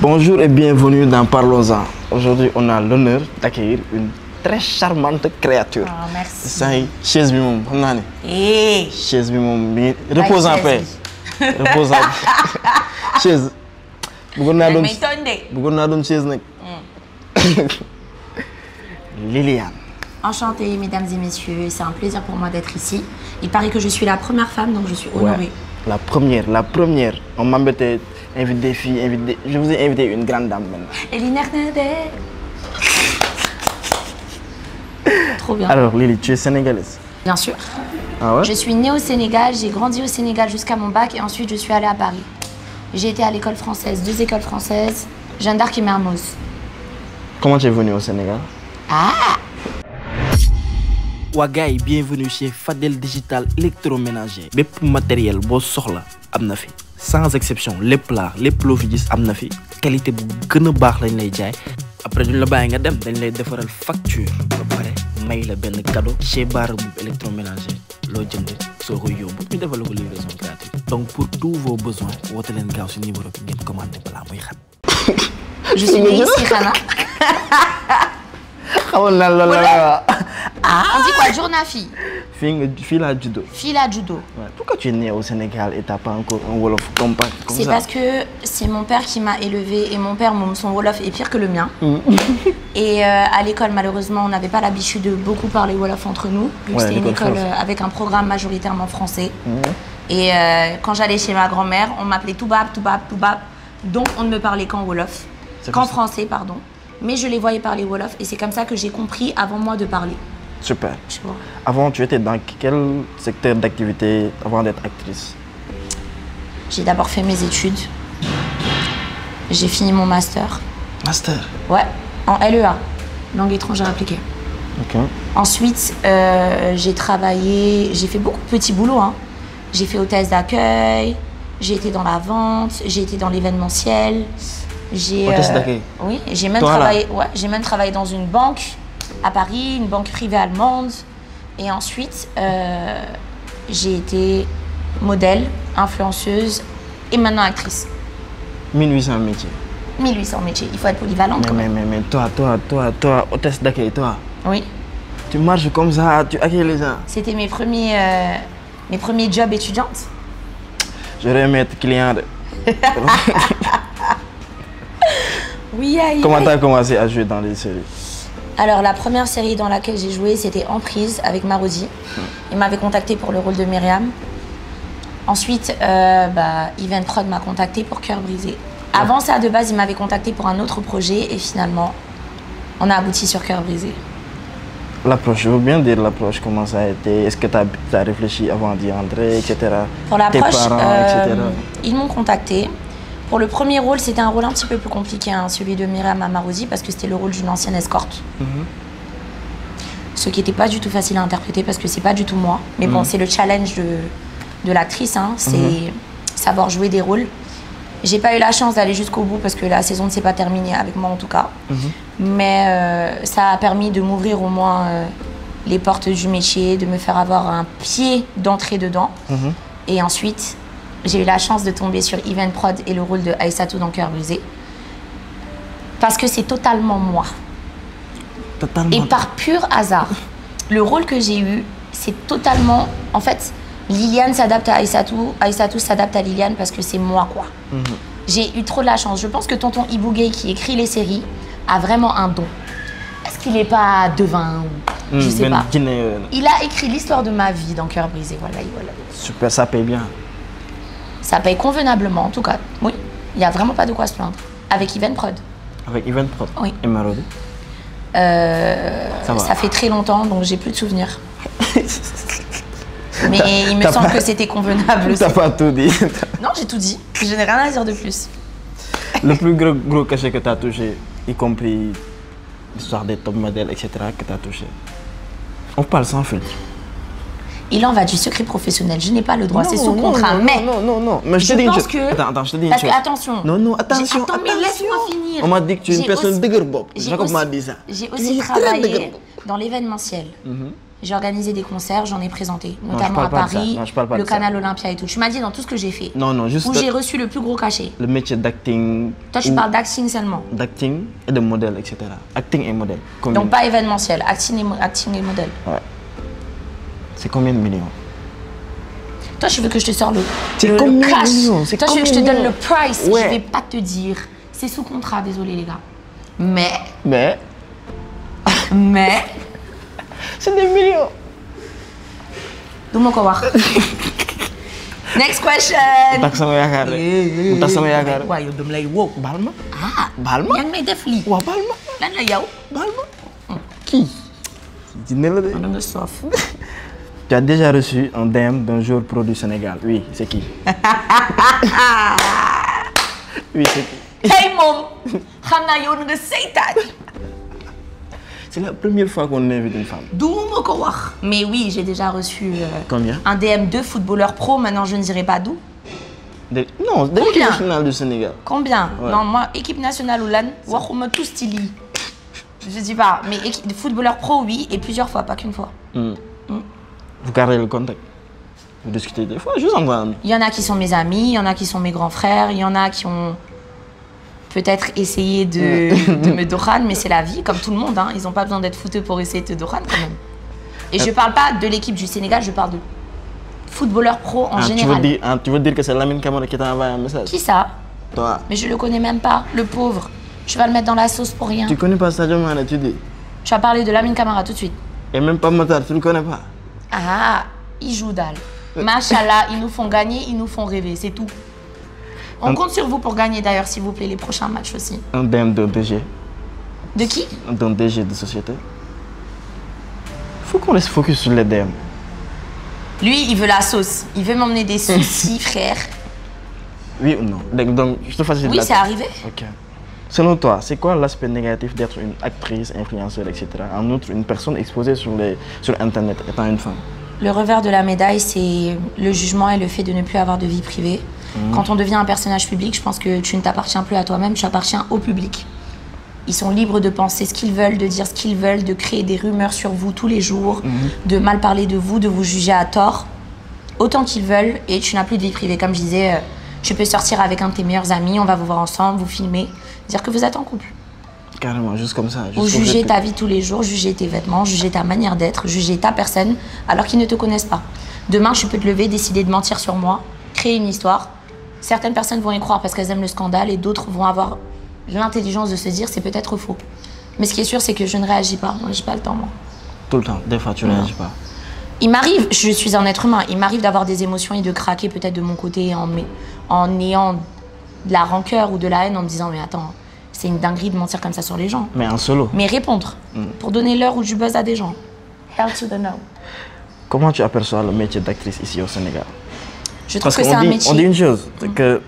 Bonjour et bienvenue dans Parlons-en. Aujourd'hui, on a l'honneur d'accueillir une très charmante créature. Oh, merci. Ça y est, chaise bi moom xam naa ne. Chaise bi moom mi repose en paix. Repose en paix. Chaise. bëggoon naa doon chaise nag. Liliane. Enchantée, mesdames et messieurs. C'est un plaisir pour moi d'être ici. Il paraît que je suis la première femme, donc je suis honorée. Ouais, la première. On m'embêtait. Invite des filles, je vous ai invité une grande dame maintenant. Eline Hernandez. Trop bien. Alors Lily, tu es sénégalaise? Bien sûr. Ah ouais? Je suis née au Sénégal, j'ai grandi au Sénégal jusqu'à mon bac et ensuite je suis allée à Paris. J'ai été à l'école française, 2 écoles françaises, Jeanne d'Arc et Mermoz. Comment tu es venue au Sénégal? Ah! Waa gars yi, bienvenue chez Fadel Digital électroménager. Bépp matériel boo soxla am na fi. Sans exception lépp loo fi gis am na fi qualité bu gën a baax lañ lay jaay après duñ la bàyyi nga dem dañ lay defaral facture ba pare may la benn cadeau chez Bara Mboup électroménager loo jënd soo koy yóbbu ñu defal ko livraison gratuite. Donc pour tous vos besoins woote leen gaaw si numéro bi ngeen commandé balaa muy xat. Je suis née ici, Rana. xamoon naa loolu la. On dit quoi, jour na fille? Fille la judo. Fille la judo. Ouais. Pourquoi tu es née au Sénégal et t'as pas encore un Wolof comme ça? C'est parce que c'est mon père qui m'a élevée et mon père, son Wolof est pire que le mien. Et à l'école, malheureusement, on n'avait pas l'habitude de beaucoup parler Wolof entre nous, vu que c'était une école avec un programme majoritairement français. Et quand j'allais chez ma grand-mère, on m'appelait Toubab, Toubab, Toubab. Donc on ne me parlait qu'en Wolof, qu'en français, pardon. Mais je les voyais parler Wolof et c'est comme ça que j'ai compris avant moi de parler. Super. Tu vois. Avant, tu étais dans quel secteur d'activité avant d'être actrice? J'ai d'abord fait mes études. J'ai fini mon master. Master? Ouais, en LEA, langue étrangère appliquée. Ok. Ensuite, j'ai travaillé, j'ai fait beaucoup de petits boulots. Hein. J'ai fait hôtesse d'accueil, j'ai été dans la vente, j'ai été dans l'événementiel. Hôtesse d'accueil? Oui, j'ai même travaillé dans une banque à Paris, une banque privée allemande. Et ensuite, j'ai été modèle, influenceuse et maintenant actrice. 1800 métiers. 1800 métiers, il faut être polyvalente quand même. Mais toi, hôtesse d'accueil, toi. Oui. Tu marches comme ça, tu accueilles les gens. C'était mes premiers jobs étudiantes. J'aurais aimé être client. Oui, aïe. Comment tu as commencé à jouer dans les séries? Alors, la première série dans laquelle j'ai joué, c'était Emprise avec Marodi. Il m'avait contacté pour le rôle de Myriam. Ensuite, Yvan Prod m'a contacté pour Cœur brisé. Avant ça, de base, il m'avait contacté pour un autre projet et finalement, on a abouti sur Cœur brisé. L'approche, je veux bien dire l'approche, comment ça a été? Est-ce que tu as réfléchi avant d'y entrer, etc. Pour l'approche, tes parents, etc. Ils m'ont contacté. Pour le premier rôle, c'était un rôle un petit peu plus compliqué, hein, celui de Myriam à Marodi, parce que c'était le rôle d'une ancienne escorte. Ce qui n'était pas du tout facile à interpréter, parce que c'est pas du tout moi. Mais bon, c'est le challenge de l'actrice, hein, c'est savoir jouer des rôles. J'ai pas eu la chance d'aller jusqu'au bout, parce que la saison ne s'est pas terminée avec moi en tout cas. Mais ça a permis de m'ouvrir au moins les portes du métier, de me faire avoir un pied d'entrée dedans. Et ensuite, j'ai eu la chance de tomber sur Yvan Prod et le rôle de Aïssatou dans Cœur brisé. Parce que c'est totalement moi. Et par pur hasard, le rôle que j'ai eu, c'est totalement... En fait, Liliane s'adapte à Aïssatou, Aïssatou s'adapte à Liliane parce que c'est moi, quoi. J'ai eu trop de la chance. Je pense que tonton Ibougué, qui écrit les séries, a vraiment un don. Est-ce qu'il n'est pas devin ou... Je sais pas. Il a écrit l'histoire de ma vie dans Cœur brisé. Voilà. Super, ça paye bien. Ça paye convenablement, en tout cas. Oui, il n'y a vraiment pas de quoi se plaindre. Avec Yvan Prod. Avec Yvan Prod? Oui. Et Marodi? Ça fait très longtemps, donc j'ai plus de souvenirs. Mais il me semble que c'était convenable aussi. T'as pas tout dit? Non, j'ai tout dit. Je n'ai rien à dire de plus. Le plus gros cachet que tu as touché, y compris l'histoire des top modèles, etc., que tu as touché. On parle sans filtre. Il en va du secret professionnel. Je n'ai pas le droit, c'est sous contrat. Mais non. Mais je te dis une chose. Attends, je te dis une chose. Parce que, attention. Non, attention. Attends, mais laisse-moi finir. On m'a dit que tu es une personne de gueule. Jacob m'a dit ça. J'ai aussi travaillé dans l'événementiel. J'ai organisé des concerts, j'en ai présenté, Non, notamment à Paris, non, je parle pas le de ça. Canal Olympia et tout. Tu m'as dit dans tout ce que j'ai fait, Non, non, juste où j'ai reçu le plus gros cachet. le métier d'acting. Toi, tu parles d'acting seulement. D'acting et de modèle, etc. Acting et modèle. Combien? Donc pas événementiel, acting et modèle. Ouais. C'est combien de millions? Toi, je veux que je te sors le C'est combien de cash. millions? C'est Toi, je veux que je te combien? donne le price. Ouais. Je vais pas te dire. C'est sous contrat, désolé les gars. Mais, c'est des millions. du ma ko wax. Next question. Tak sama yaakaar rek. Mu tas sama yaakaar rek. waaw yow dama lay wow. Baal ma. Ah, Baal ma. yaa ngi may def lii. Waaw baal ma. Lan la yow. Baal ma. Kii. Dina la de. Da nga soof. Tu as déjà reçu un DM d'un joueur pro du Sénégal. Oui, c'est qui? Oui, c'est qui? Hey moom. xam naa yow na nga seytaane. C'est la première fois qu'on invite une femme. Du ma ko wax. Mais oui, j'ai déjà reçu Combien? un DM de footballeur pro. Maintenant, je ne dirai pas d'où. Non, de l'équipe Combien? nationale du Sénégal. Combien? Ouais. Non, moi, équipe nationale ou LAN, waxuma tout style. Je dis pas, mais de footballeur pro, oui, et plusieurs fois, pas qu'une fois. Vous gardez le contact. Vous discutez des fois, juste en voyant. Il y en a qui sont mes amis, il y en a qui sont mes grands frères, il y en a qui ont peut-être essayé de me dohan, mais c'est la vie, comme tout le monde. Hein. Ils n'ont pas besoin d'être fouteux pour essayer de te dohan quand même. Et je parle pas de l'équipe du Sénégal, je parle de footballeur pro en général. Tu veux dire que c'est Lamine Camara qui t'a envoyé un message? Qui ça? Toi. Mais je le connais même pas, le pauvre. Tu vas le mettre dans la sauce pour rien. Tu connais pas Sadio Mané, tu dis? Tu vas parler de Lamine Camara tout de suite. Et même pas Matar, tu le connais pas? Ah, ils jouent dalle. Machallah, ils nous font gagner, ils nous font rêver, c'est tout. On compte sur vous pour gagner d'ailleurs, s'il vous plaît, les prochains matchs aussi. Un DM d'un DG. De qui? D'un DG de société. Faut qu'on reste focus sur les DM. Lui, il veut la sauce. Il veut m'emmener des soucis, frère. Oui ou non? Donc, je te facilite Oui, la c'est tâche. arrivé. Ok. Selon toi, c'est quoi l'aspect négatif d'être une actrice, influenceur, etc. En outre, une personne exposée sur Internet étant une femme? Le revers de la médaille, c'est le jugement et le fait de ne plus avoir de vie privée. Quand on devient un personnage public, je pense que tu ne t'appartiens plus à toi-même, tu appartiens au public. Ils sont libres de penser ce qu'ils veulent, de dire ce qu'ils veulent, de créer des rumeurs sur vous tous les jours, de mal parler de vous juger à tort, autant qu'ils veulent, et tu n'as plus de vie privée. Comme je disais, tu peux sortir avec un de tes meilleurs amis, on va vous voir ensemble, vous filmer, dire que vous êtes en couple. Carrément, juste comme ça. Ou juger ta vie tous les jours, juger tes vêtements, juger ta manière d'être, juger ta personne, alors qu'ils ne te connaissent pas. Demain, je peux te lever, décider de mentir sur moi, créer une histoire. Certaines personnes vont y croire parce qu'elles aiment le scandale et d'autres vont avoir l'intelligence de se dire c'est peut-être faux. Mais ce qui est sûr, c'est que je ne réagis pas. Moi, j'ai pas le temps, moi. Tout le temps, des fois, tu ne réagis pas. Il m'arrive, je suis un être humain, il m'arrive d'avoir des émotions et de craquer peut-être de mon côté en ayant de la rancœur ou de la haine en me disant mais attends, c'est une dinguerie de mentir comme ça sur les gens. Mais en solo. Mais répondre, pour donner l'heure ou du buzz à des gens. Hell to the no. Comment tu aperçois le métier d'actrice ici au Sénégal? Je trouve Parce que c'est un métier. On dit une chose, c'est que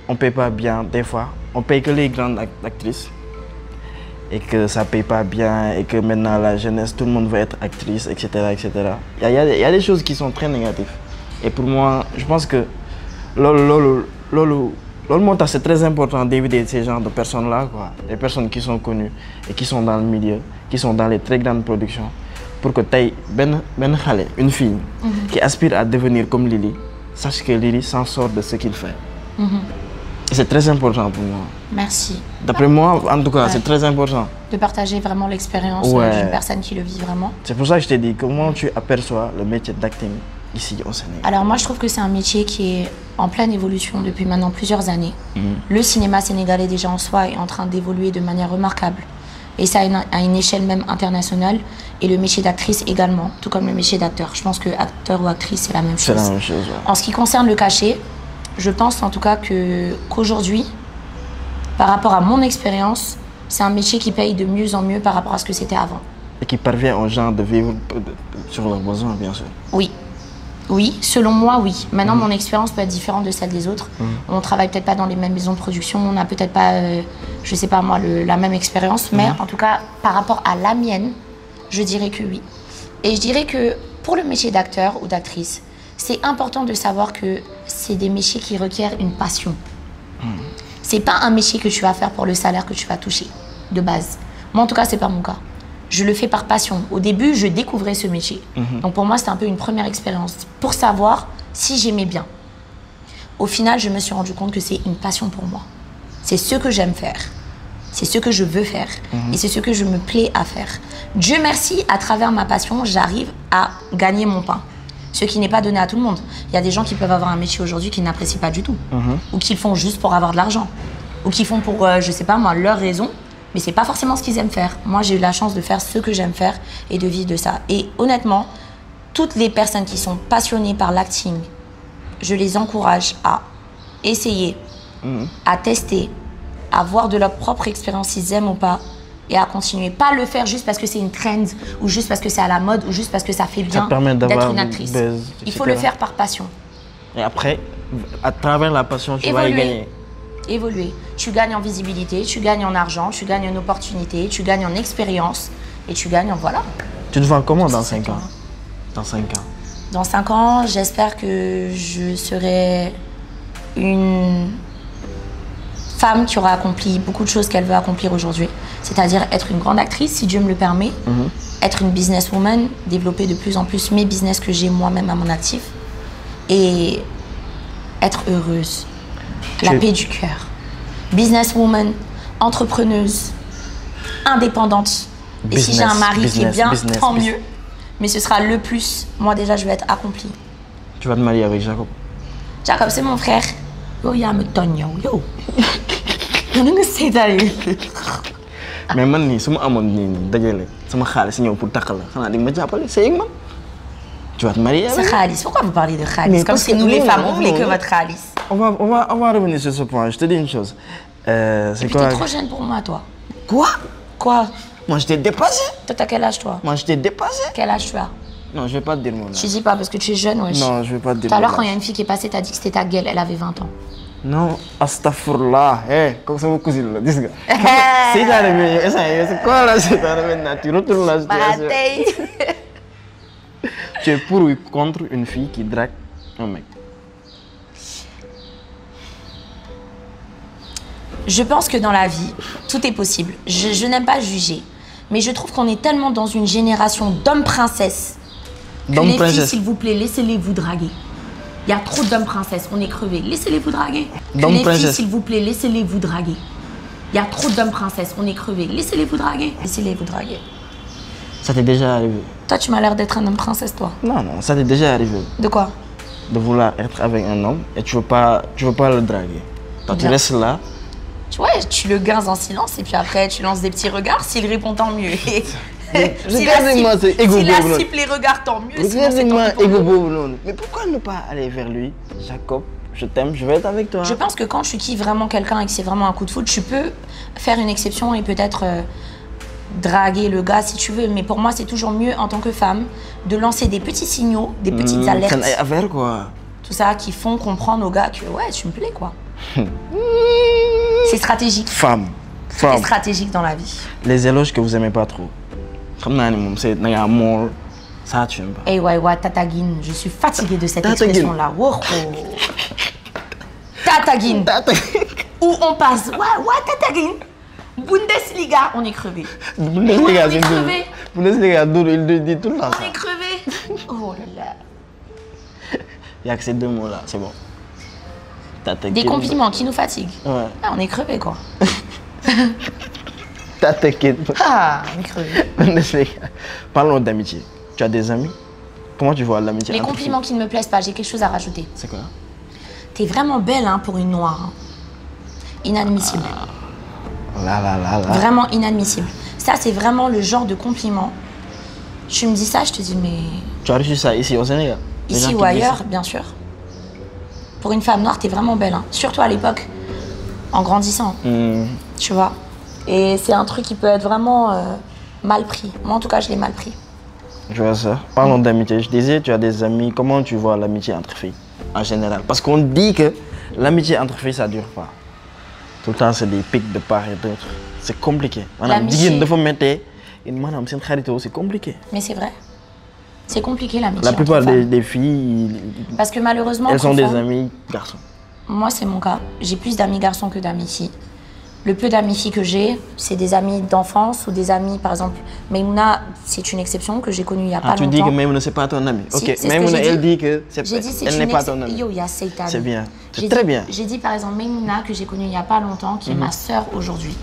on paye pas bien des fois. On paye que les grandes actrices. Et que ça paye pas bien, et que maintenant la jeunesse, tout le monde veut être actrice, etc. etc. Il y a des choses qui sont très négatives. Et pour moi, je pense que c'est très important d'éviter ces genres de personnes-là, quoi. Les personnes qui sont connues et qui sont dans le milieu, qui sont dans les très grandes productions. Pour que tu une fille qui aspire à devenir comme Lily, sache que Lily s'en sort de ce qu'il fait. Et c'est très important pour moi. Merci. D'après moi, en tout cas, c'est très important. De partager vraiment l'expérience d'une personne qui le vit vraiment. C'est pour ça que je t'ai dit, comment tu aperçois le métier d'acting ici au Sénégal? Alors moi, je trouve que c'est un métier qui est en pleine évolution depuis maintenant plusieurs années. Le cinéma sénégalais déjà en soi est en train d'évoluer de manière remarquable. Et ça à une échelle même internationale. Et le métier d'actrice également, tout comme le métier d'acteur. Je pense que acteur ou actrice, c'est la même chose. C'est la même chose, ouais. En ce qui concerne le cachet, je pense en tout cas qu'aujourd'hui, par rapport à mon expérience, c'est un métier qui paye de mieux en mieux par rapport à ce que c'était avant. Et qui parvient aux gens de vivre sur leurs besoins, bien sûr. Oui. Oui, selon moi, oui. Maintenant, mon expérience peut être différente de celle des autres. On travaille peut-être pas dans les mêmes maisons de production, on n'a peut-être pas, je sais pas moi, la même expérience. Mais en tout cas, par rapport à la mienne, je dirais que oui. Et je dirais que pour le métier d'acteur ou d'actrice, c'est important de savoir que c'est des métiers qui requièrent une passion. C'est pas un métier que tu vas faire pour le salaire que tu vas toucher, de base. Moi, en tout cas, c'est pas mon cas. Je le fais par passion. Au début, je découvrais ce métier. Donc pour moi, c'était un peu une première expérience pour savoir si j'aimais bien. Au final, je me suis rendu compte que c'est une passion pour moi. C'est ce que j'aime faire. C'est ce que je veux faire. Et c'est ce que je me plais à faire. Dieu merci, à travers ma passion, j'arrive à gagner mon pain. Ce qui n'est pas donné à tout le monde. Il y a des gens qui peuvent avoir un métier aujourd'hui qu'ils n'apprécient pas du tout. Ou qu'ils font juste pour avoir de l'argent. Ou qu'ils font pour, je sais pas moi, leur raison. Mais c'est pas forcément ce qu'ils aiment faire. Moi, j'ai eu la chance de faire ce que j'aime faire et de vivre de ça. Et honnêtement, toutes les personnes qui sont passionnées par l'acting, je les encourage à essayer, à tester, à voir de leur propre expérience s'ils aiment ou pas et à continuer. Pas le faire juste parce que c'est une trend ou juste parce que c'est à la mode ou juste parce que ça fait bien d'être une actrice. Buzz, il faut le faire par passion. Et après, à travers la passion, tu vas y gagner. Évoluer. Tu gagnes en visibilité, tu gagnes en argent, tu gagnes en opportunité, tu gagnes en expérience et tu gagnes en voilà. Tu te vois comment dans 5 ans? Dans 5 ans. Dans 5 ans, j'espère que je serai une femme qui aura accompli beaucoup de choses qu'elle veut accomplir aujourd'hui. C'est-à-dire être une grande actrice, si Dieu me le permet, être une businesswoman, développer de plus en plus mes business que j'ai moi-même à mon actif et être heureuse. La paix du cœur. Businesswoman, entrepreneuse, indépendante. Et si j'ai un mari qui est bien, tant mieux. Mais ce sera le plus. Moi déjà, je vais être accomplie. Tu vas te marier avec Jacob? Jacob, c'est mon frère. Yo, ya me tonyo, yo. Mais man nii su ma amoon nii dajale sama xaalis ñëw pour takk la xanaa di nga ma jàppale sëy ak man. Tu vas te marier avec? C'est Khalis. Pourquoi vous parlez de Khalis? Comme si nous les femmes, on voulait que votre Khalis. On va revenir sur ce point. Je te dis une chose. C'est quoi? T'es trop jeune pour moi, toi. Quoi? Quoi? Moi, je t'ai dépassé. Toi, t'as quel âge, toi? Moi, je t'ai dépassé. Quel âge tu as? Non, je vais pas te dire mon âge. Tu dis pas parce que tu es jeune, wesh. Non, je vais pas te dire Tout à mon l'heure, âge. quand il y a une fille qui est passée, t'as dit que c'était ta gueule, elle avait 20 ans. Non, astaghfirullah. Comme ça, mon cousin, là, dis-le. C'est quoi là? C'est maintenant. Tu retournes la situation. Tu es pour ou contre une fille qui drague un mec? Je pense que dans la vie, tout est possible. Je n'aime pas juger. Mais je trouve qu'on est tellement dans une génération d'hommes princesses. Que les filles, s'il vous plaît, laissez-les vous draguer. Il y a trop d'hommes princesses, on est crevés. Laissez-les vous draguer. Que les filles, s'il vous plaît, laissez-les vous draguer. Il y a trop d'hommes princesses, on est crevés. Laissez-les vous draguer. Laissez-les vous draguer. Ça t'est déjà arrivé? Toi, tu m'as l'air d'être un homme princesse, toi. Non, non, ça t'est déjà arrivé. De quoi? De vouloir être avec un homme et tu veux pas le draguer. Toi, tu restes là. Ouais, tu le guinces en silence et puis après, tu lances des petits regards. S'il répond, tant mieux. S'il cible les regards, tant mieux. Mais pourquoi ne pas aller vers lui? Jacob, je t'aime, je vais être avec toi. Je pense que quand tu kiffes vraiment quelqu'un et que c'est vraiment un coup de foudre, tu peux faire une exception et peut-être draguer le gars si tu veux. Mais pour moi, c'est toujours mieux en tant que femme de lancer des petits signaux, des petites alertes. Affaire, quoi. Tout ça qui font comprendre aux gars que ouais, tu me plais, quoi. C'est stratégique. Femme. C'est stratégique dans la vie. Les éloges que vous aimez pas trop. C'est amour. Ça, tu aimes pas. Eh ouais, Tatagine, je suis fatiguée de cette expression-là. Tatagine. Où on passe. Ouais, Tatagine. Bundesliga, on est crevé. Bundesliga, on est crevé. Bundesliga, il dit tout le temps ça. On est crevé. Oh là là. Il n'y a que ces deux mots-là, c'est bon. Des compliments qui nous fatiguent. Ouais. Ah, on est crevé, quoi. Ah, on est crevé. Parlons d'amitié. Tu as des amis? Comment tu vois l'amitié? Les compliments qui ne me plaisent pas, j'ai quelque chose à rajouter. C'est quoi? T'es vraiment belle, hein, pour une noire. Hein. Inadmissible. Là. Vraiment inadmissible. Ça, c'est vraiment le genre de compliment. Tu me dis ça, je te dis, mais... Tu as reçu ça ici au Sénégal? Ici ou ailleurs, bien sûr. Pour une femme noire, t'es vraiment belle. Hein. Surtout à l'époque, en grandissant. Tu vois. Et c'est un truc qui peut être vraiment mal pris. Moi, en tout cas, je l'ai mal pris. Je vois ça. Parlons d'amitié. Je disais, tu as des amis. Comment tu vois l'amitié entre filles, en général? Parce qu'on dit que l'amitié entre filles, ça ne dure pas. Tout le temps, c'est des pics de part et d'autre. C'est compliqué. C'est compliqué. Mais c'est vrai. C'est compliqué l'amitié. La plupart des filles, parce que malheureusement, elles sont des amis garçons. Moi, c'est mon cas. J'ai plus d'amis garçons que d'amis filles. Le peu d'amis filles que j'ai, c'est des amis d'enfance ou des amis, par exemple, Maïmouna, c'est une exception que j'ai connue il n'y a pas longtemps. Tu dis que Maïmouna, c'est pas ton ami. Si, ok, Maïmouna, elle dit que elle n'est pas ton ami. Yo, il y a Seitan. C'est bien, c'est très bien. J'ai dit par exemple Maïmouna, que j'ai connue il n'y a pas longtemps, qui est ma sœur aujourd'hui.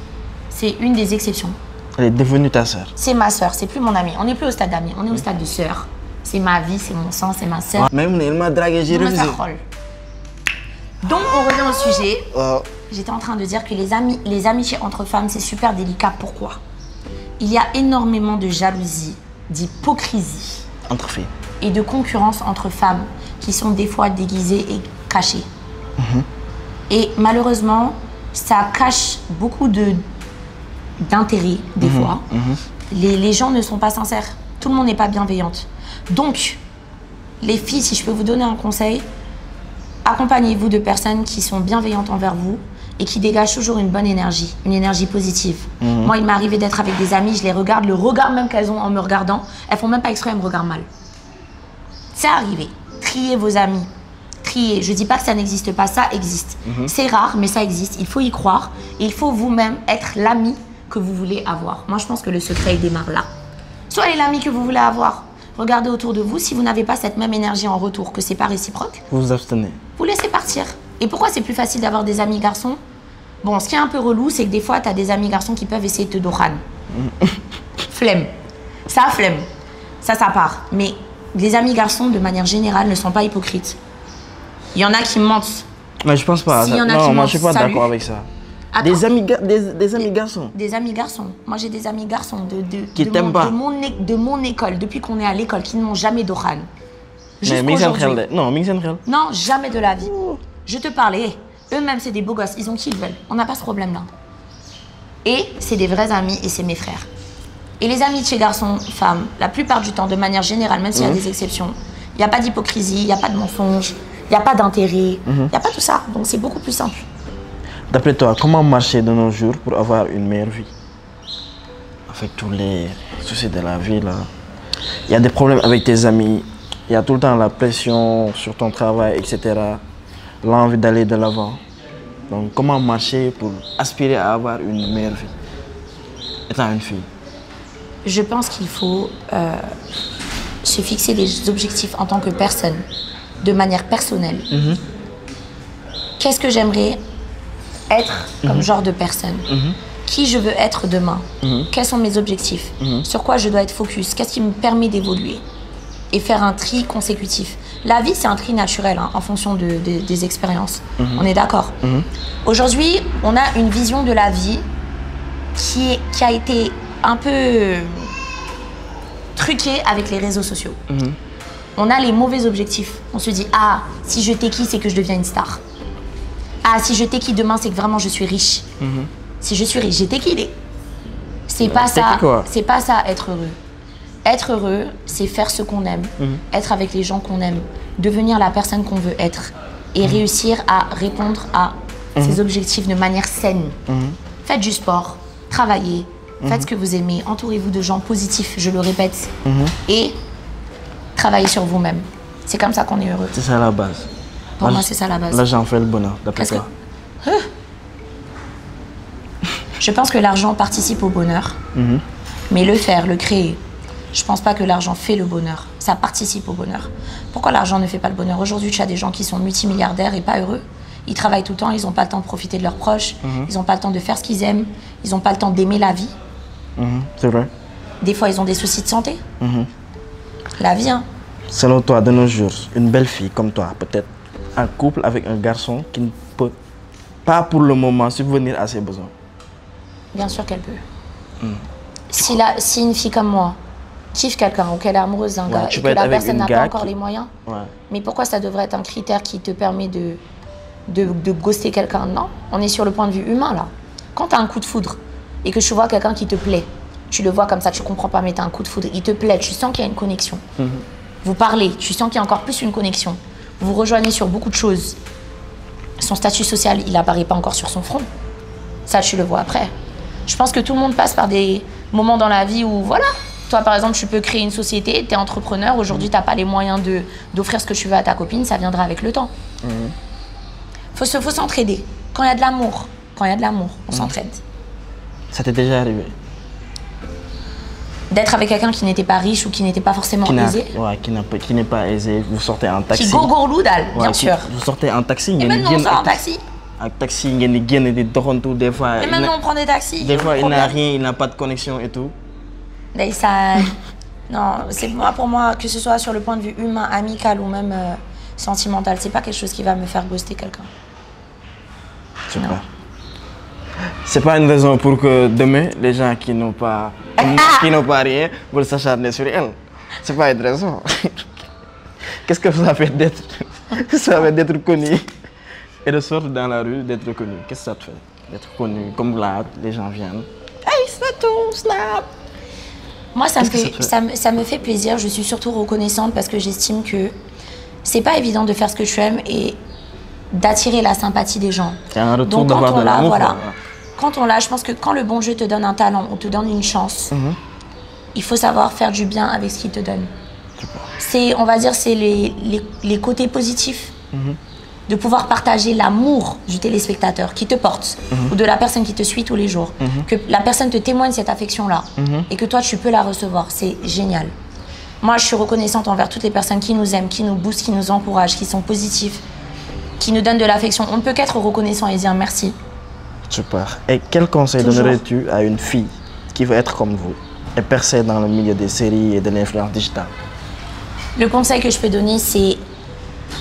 C'est une des exceptions. Elle est devenue ta sœur. C'est ma sœur, c'est plus mon amie. On n'est plus au stade d'ami, on est au stade de sœur. C'est ma vie, c'est mon sang, c'est ma sœur. Maïmouna, elle m'a dragué, j'ai refusé. Donc on revient au sujet. Oh. J'étais en train de dire que les amitiés entre femmes, c'est super délicat. Pourquoi? Il y a énormément de jalousie, d'hypocrisie. Entre filles. Et de concurrence entre femmes qui sont des fois déguisées et cachées. Et malheureusement, ça cache beaucoup d'intérêt des fois. Les gens ne sont pas sincères. Tout le monde n'est pas bienveillante. Donc, les filles, si je peux vous donner un conseil, accompagnez-vous de personnes qui sont bienveillantes envers vous et qui dégagent toujours une bonne énergie, une énergie positive. Moi, il m'est arrivé d'être avec des amies, je les regarde, le regard même qu'elles ont en me regardant, elles font même pas exprès, elles me regardent mal. C'est arrivé. Triez vos amis. Triez. Je dis pas que ça n'existe pas, ça existe. C'est rare, mais ça existe. Il faut y croire et il faut vous-même être l'ami que vous voulez avoir. Moi, je pense que le secret, il démarre là. Soyez l'ami que vous voulez avoir. Regardez autour de vous. Si vous n'avez pas cette même énergie en retour, que c'est pas réciproque, vous vous abstenez. Vous laissez partir. Et pourquoi c'est plus facile d'avoir des amis garçons? Bon, ce qui est un peu relou, c'est que des fois, tu as des amis garçons qui peuvent essayer de te dohan. Flemme. Ça, flemme. Ça part. Mais les amis garçons, de manière générale, ne sont pas hypocrites. Il y en a qui mentent. Mais je pense pas. Non, moi, je suis pas d'accord avec ça. Attends. Des amis garçons. Des amis garçons. Moi, j'ai des amis garçons qui t'aiment pas. De mon école, depuis qu'on est à l'école, qui ne m'ont jamais dohan. Non, jamais de la vie. Je te parlais. Eux-mêmes, c'est des beaux gosses. Ils ont qui ils veulent. On n'a pas ce problème-là. Et c'est des vrais amis et c'est mes frères. Et les amitiés garçons-femmes, la plupart du temps, de manière générale, même s'il y a des exceptions, il n'y a pas d'hypocrisie, il n'y a pas de mensonge, il n'y a pas d'intérêt, il n'y a pas tout ça. Donc c'est beaucoup plus simple. D'après toi, comment marcher de nos jours pour avoir une meilleure vie? Avec tous les soucis de la vie, là. Il y a des problèmes avec tes amis. Il y a tout le temps la pression sur ton travail, etc. L'envie d'aller de l'avant. Donc, comment marcher pour aspirer à avoir une meilleure vie, étant une fille? Je pense qu'il faut se fixer des objectifs en tant que personne, de manière personnelle. Qu'est-ce que j'aimerais être comme genre de personne? Qui je veux être demain? Quels sont mes objectifs? Sur quoi je dois être focus? Qu'est-ce qui me permet d'évoluer? Et faire un tri consécutif. La vie, c'est un tri naturel en fonction des expériences. On est d'accord. Aujourd'hui, on a une vision de la vie qui a été un peu truquée avec les réseaux sociaux. On a les mauvais objectifs. On se dit, ah, si je t'ai qui, c'est que je deviens une star. Ah, si je t'ai qui demain, c'est que vraiment je suis riche. Si je suis riche, j'ai t'ai qui. C'est pas ça. C'est pas ça, être heureux. Être heureux, c'est faire ce qu'on aime, être avec les gens qu'on aime, devenir la personne qu'on veut être et réussir à répondre à ses objectifs de manière saine. Faites du sport, travaillez, faites ce que vous aimez, entourez-vous de gens positifs, je le répète, et travaillez sur vous-même. C'est comme ça qu'on est heureux. C'est ça la base. Pour moi, c'est ça la base. L'argent fait le bonheur, d'après toi. Je pense que l'argent participe au bonheur, mais le faire, le créer, je pense pas que l'argent fait le bonheur. Ça participe au bonheur. Pourquoi l'argent ne fait pas le bonheur? Aujourd'hui, tu as des gens qui sont multimilliardaires et pas heureux. Ils travaillent tout le temps, ils n'ont pas le temps de profiter de leurs proches, ils n'ont pas le temps de faire ce qu'ils aiment, ils n'ont pas le temps d'aimer la vie. C'est vrai. Des fois, ils ont des soucis de santé. La vie, hein. Selon toi, de nos jours, une belle fille comme toi, peut-être en couple avec un garçon qui ne peut pas pour le moment subvenir à ses besoins? Bien sûr qu'elle peut. Si une fille comme moi kiffe quelqu'un ou qu'elle est amoureuse d'un gars et que la personne n'a pas encore les moyens, mais pourquoi ça devrait être un critère qui te permet de ghoster quelqu'un? Non, on est sur le point de vue humain là. Quand tu as un coup de foudre et que tu vois quelqu'un qui te plaît, tu le vois comme ça, tu comprends pas, mais tu as un coup de foudre, il te plaît, tu sens qu'il y a une connexion. Vous parlez, tu sens qu'il y a encore plus une connexion. Vous vous rejoignez sur beaucoup de choses. Son statut social, il apparaît pas encore sur son front. Ça, tu le vois après. Je pense que tout le monde passe par des moments dans la vie où, voilà, toi, par exemple, tu peux créer une société, tu es entrepreneur, aujourd'hui, tu n'as pas les moyens d'offrir ce que tu veux à ta copine, ça viendra avec le temps. Faut s'entraider. Quand il y a de l'amour, Quand il y a de l'amour, on s'entraide. Ça t'est déjà arrivé? D'être avec quelqu'un qui n'était pas riche ou qui n'était pas forcément aisé. Ouais, qui n'est pas aisé. Vous sortez en taxi. Qui gourgourlou dalle, bien sûr. Vous sortez en taxi. Et maintenant on sort en taxi. En taxi, il y a des dorantou des fois. Et maintenant on prend des taxis. Des fois, il n'a rien, il n'a pas de connexion et tout. Ça... Non, c'est pour moi, que ce soit sur le point de vue humain, amical ou même sentimental, c'est pas quelque chose qui va me faire ghoster quelqu'un. Super. C'est pas une raison pour que demain, les gens qui n'ont pas rien veulent s'acharner sur elle. C'est pas une raison. Qu'est-ce que ça fait d'être connu et de sortir dans la rue, d'être connu? Qu'est-ce que ça te fait d'être connu? Comme là, les gens viennent. Hey, snap! Moi, ça me fait plaisir. Je suis surtout reconnaissante parce que j'estime que c'est pas évident de faire ce que tu aimes et d'attirer la sympathie des gens. C'est un retour Donc quand on l'a, voilà. Ouais. Quand on l'a, je pense que quand le bon Dieu te donne un talent ou te donne une chance, il faut savoir faire du bien avec ce qu'il te donne. C'est, on va dire, c'est les côtés positifs. De pouvoir partager l'amour du téléspectateur qui te porte ou de la personne qui te suit tous les jours. Que la personne te témoigne cette affection-là et que toi, tu peux la recevoir. C'est génial. Moi, je suis reconnaissante envers toutes les personnes qui nous aiment, qui nous boostent, qui nous encouragent, qui sont positifs, qui nous donnent de l'affection. On ne peut qu'être reconnaissant et dire merci. Super. Et quel conseil donnerais-tu à une fille qui veut être comme vous et percer dans le milieu des séries et de l'influence digitale? Le conseil que je peux donner, c'est: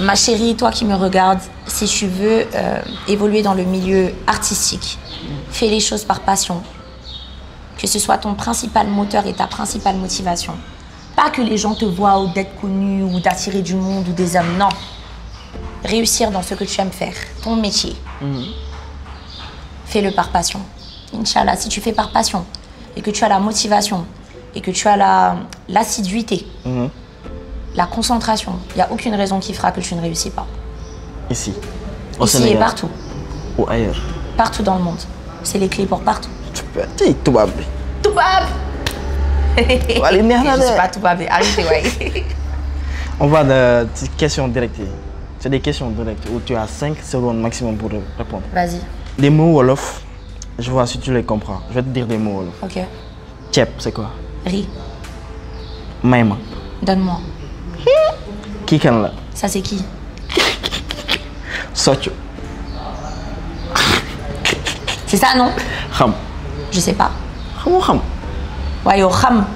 ma chérie, toi qui me regardes, si tu veux évoluer dans le milieu artistique, fais les choses par passion. Que ce soit ton principal moteur et ta principale motivation. Pas que les gens te voient ou d'être connu ou d'attirer du monde ou des hommes, non. Réussir dans ce que tu aimes faire, ton métier. Fais-le par passion. Inch'Allah, si tu fais par passion et que tu as la motivation et que tu as l'assiduité, la concentration, il n'y a aucune raison qui fera que tu ne réussis pas. Ici, au Sénégal. Et partout. Ou ailleurs. Partout dans le monde. C'est les clés pour partout. Toubab. Toubab. Je ne suis pas Toubab. Arrêtez, ouais. On va de questions directes. C'est des questions directes où tu as 5 secondes maximum pour répondre. Vas-y. Des mots wolof, je vois si tu les comprends. Je vais te dire des mots wolof. Ok. Tchep, c'est quoi? Riz. Maïma. Donne-moi. Qui kan la? Ça c'est qui? Socho. C'est ça, non? Kham. Je sais pas. Kham. Ouais, yo, kham.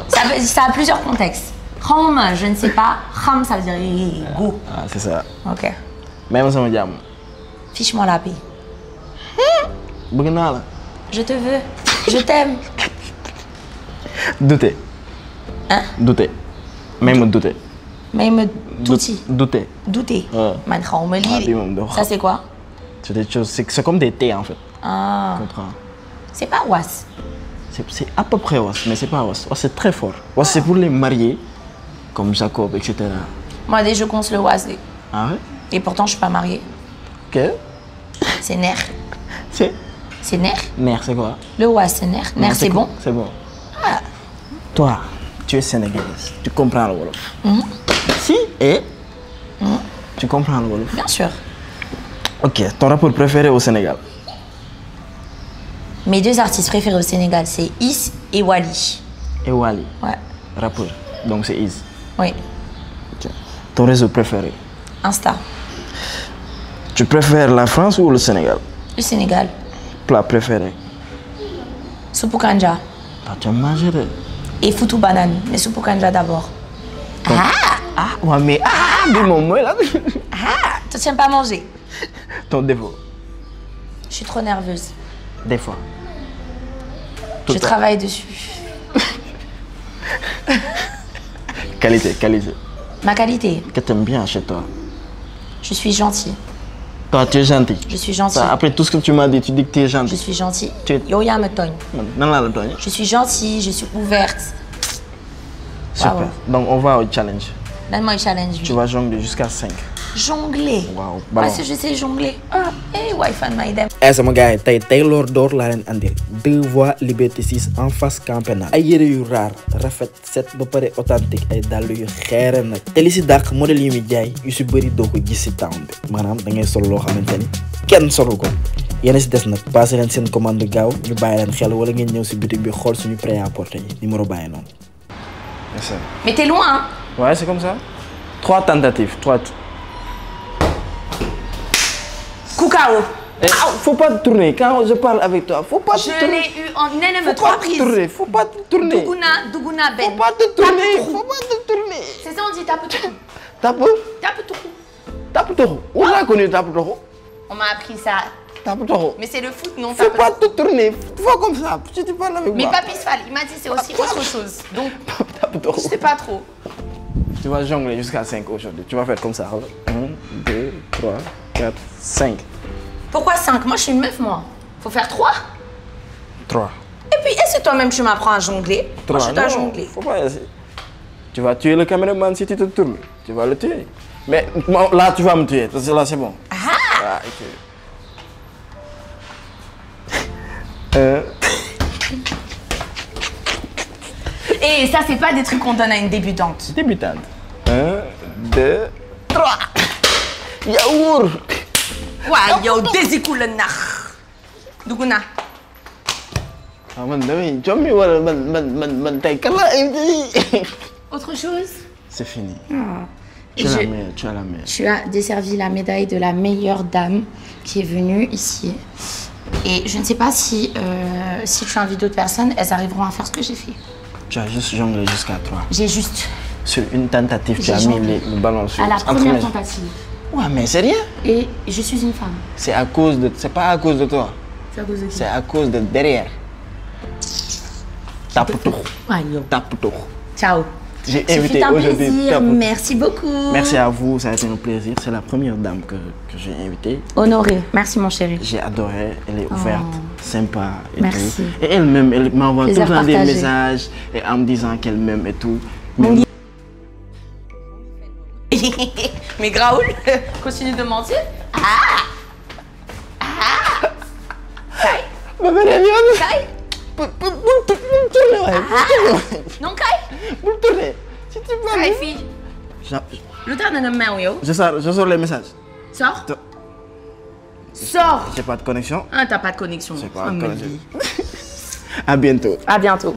Ça a plusieurs contextes. Kham, je ne sais pas. Kham, ça veut dire go. Ah, c'est ça. Ok. Même ça me dit. Fiche-moi la paix. Je te veux. Je t'aime. Douter. Hein? Douter. Même douter. Même douter. Douter. Douter. Ouais. Ça c'est quoi? C'est des choses. C'est comme des thés en fait. Ah. Comprends? C'est pas was. C'est à peu près was, mais c'est pas was. Was c'est très fort. Was c'est pour les mariés, comme Jacob, etc. Moi déjà je conce le was. Ah ouais? Et pourtant je suis pas mariée. Ok. C'est nerf. C'est nerf. Nerf c'est quoi? Le was c'est nerf. Nerf c'est bon. C'est bon. Ah. Toi, tu es sénégalaise. Tu comprends le wolof. Si et tu comprends le wolof. Bien sûr. Ok. Ton rappeur préféré au Sénégal? Mes deux artistes préférés au Sénégal, c'est Is et Wally. Et Wally? Ouais. Rappeur. Donc c'est Is? Oui. Okay. Ton réseau préféré? Insta. Tu préfères la France ou le Sénégal? Le Sénégal. Plat préféré? Soupou kanja. Ah, tu as mangé de... Et foutou banane, mais soupou kanja d'abord. Donc, ouais, mais dis-moi là. Tu tiens pas à manger. Ton défaut? Je suis trop nerveuse. Des fois. Je travaille dessus. Qualité. Ma qualité? Que tu aimes bien chez toi? Je suis gentille. Toi, tu es gentil? Je suis gentille. Après tout ce que tu m'as dit, tu dis que tu es gentil. Je suis gentille. Yoya me togne. Je suis gentille, je suis ouverte. Super. Wow. Donc on va au challenge. Donne-moi un challenge. Tu vas jongler jusqu'à 5. Jongler? Waaw. Parce que je sais jongler. Wi-Fi may dem. sama gars yi tey Lor d'Or laa leen andil 2 voies Liberté 6 en face camp pénal ay yére yu raar rafet set ba pare authentique ay dàll yu xeere nag te li si dàq modèle yu muy jaay yu si bëri doo ko gis si town bi maanaam da ngay sol loo xamante ni kenn solu ko yéen a si des nag passé leen seen commande gaaw ñu bàyyi leen xel wala ngeen ñëw si boutique bi xool suñu prêt-à-porter yi numéro bàyyi noonu. Mais t'es loin, hein? Ouais, c'est comme ça. 3 tentatives, 3. Koukao. Faut pas te tourner quand je parle avec toi. Faut pas te tourner. Je l'ai eu en énorme Faut pas 3 te prises. tourner. Faut pas te tourner. Dougouna Ben. Faut pas te tourner. Faut pas te tourner. C'est ça, on dit tape tout. Tape. Tape tout. Tape Toro. Où l'a connu Tape Toro? On m'a appris ça. Tape Toro. Mais c'est le foot, non? Faut pas te tourner. Faut comme ça. Si tu parles avec moi. Mais Papy Sfal, il m'a dit c'est aussi autre chose. Donc, Tape Toro. je sais pas trop. Tu vas jongler jusqu'à 5 aujourd'hui. Tu vas faire comme ça. 1, 2, 3, 4, 5. Pourquoi 5? Moi, je suis une meuf, moi. Faut faire 3. 3. Et puis, est-ce que toi-même, tu m'apprends à jongler? 3. Moi, je dois jongler. Faut pas essayer. Tu vas tuer le caméraman si tu te tournes. Tu vas le tuer. Mais là, tu vas me tuer. Parce que là, c'est bon. Ah! Et ça, c'est pas des trucs qu'on donne à une débutante. Débutante. 1, 2, 3. Yaourt. Ouais, yo, désikou le nar. Dougouna. Autre chose? C'est fini. Ah. Tu as la meilleure, tu as la meilleure. Tu as desservi la médaille de la meilleure dame qui est venue ici. Et je ne sais pas si tu invites d'autres personnes, elles arriveront à faire ce que j'ai fait. Tu as juste jonglé jusqu'à 3. J'ai juste... Sur une tentative, tu as mis le ballon sur... À la première tentative. Ouais, mais c'est rien. Et je suis une femme. C'est à cause de... C'est pas à cause de toi. C'est à cause de qui? C'est à cause de derrière. Tape tout. Ouais, yo. Tape tout. Ciao. J'ai Ce invité fut un aujourd'hui. plaisir. Merci beaucoup. Merci à vous, ça a été un plaisir. C'est la première dame que j'ai invitée. Honorée. Merci, mon chéri. J'ai adoré. Elle est ouverte, sympa et Merci. tout. Et elle-même, elle m'envoie tout le Plaisir temps des partagé. messages et en me disant qu'elle m'aime et tout. Mais Graoul, continue de mentir. Kai. Non, Kai. Si tu veux. Kai, fille. Le temps de main, yo. Je sors les messages. Sors. Sors. J'ai pas de connexion. Ah, t'as pas de connexion. J'ai pas Oh, de ma connexion. vie. À bientôt. À bientôt.